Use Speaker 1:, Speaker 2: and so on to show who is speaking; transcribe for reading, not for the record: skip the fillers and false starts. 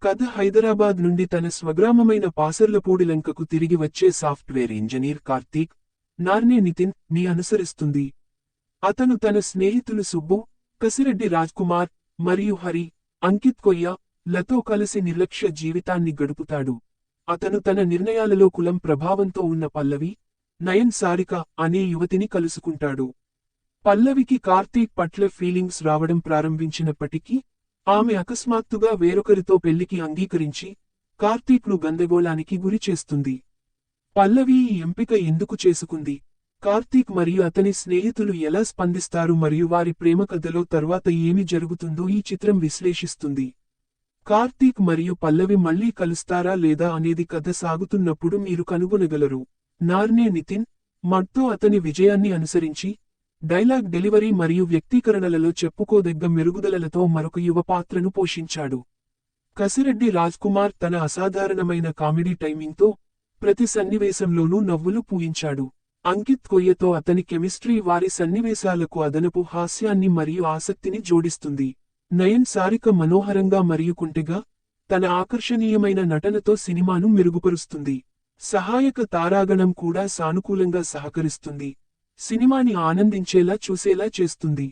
Speaker 1: కథ హైదరాబాద్ నుండి తన స్వగ్రామమైన పాసర్లపూడిలంకకు తిరిగి వచ్చే సాఫ్ట్వేర్ ఇంజనీర్ కార్తీక్, నార్నే నితిన్ ని అనుసరిస్తుంది. అతను తన స్నేహితులు సుబ్బు, కసిరెడ్డి రాజ్కుమార్, మరియు హరి, అంకిత్ కొయ్య లతో కలిసి నిర్లక్ష్య జీవితాన్ని గడుపుతాడు. అతను తన నిర్ణయాలలో కులం ప్రభావంతో ఉన్న పల్లవి, నయన్ సారిక అనే యువతిని కలుసుకుంటాడు. పల్లవికి కార్తీక్ పట్ల ఫీలింగ్స్ రావడం ప్రారంభించినప్పటికీ, ఆమె అకస్మాత్తుగా వేరొకరితో పెళ్లికి అంగీకరించి, కార్తీక్ను గందరగోళానికి గురి చేస్తుంది. పల్లవి ఈ ఎంపిక ఎందుకు చేసుకుంది, కార్తీక్ మరియు అతని స్నేహితులు ఎలా స్పందిస్తారు మరియు వారి ప్రేమ కథలో తర్వాత ఏమి జరుగుతుందో ఈ చిత్రం విశ్లేషిస్తుంది. కార్తీక్ మరియు పల్లవి మళ్లీ కలుస్తారా లేదా అనేది కథ సాగుతున్నప్పుడు మీరు కనుగొనగలరు. నార్నే నితిన్, మడ్తో అతని విజయాన్ని అనుసరించి, డైలాగ్ డెలివరీ మరియు వ్యక్తీకరణలలో చెప్పుకోదగ్గ మెరుగుదలలతో మరొక యువ పాత్రను పోషించాడు. కసిరెడ్డి రాజ్కుమార్ తన అసాధారణమైన కామెడీ టైమింగ్తో ప్రతి సన్నివేశంలోనూ నవ్వులు పూయించాడు. అంకిత్ కొయ్యతో అతని కెమిస్ట్రీ వారి సన్నివేశాలకు అదనపు హాస్యాన్ని మరియు ఆసక్తిని జోడిస్తుంది. నయన్ సారిక మనోహరంగా మరియు కుంటెగా, తన ఆకర్షణీయమైన నటనతో సినిమాను మెరుగుపరుస్తుంది. సహాయక తారాగణం కూడా సానుకూలంగా సహకరిస్తుంది, సినిమాని ఆనందించేలా చూసేలా చేస్తుంది.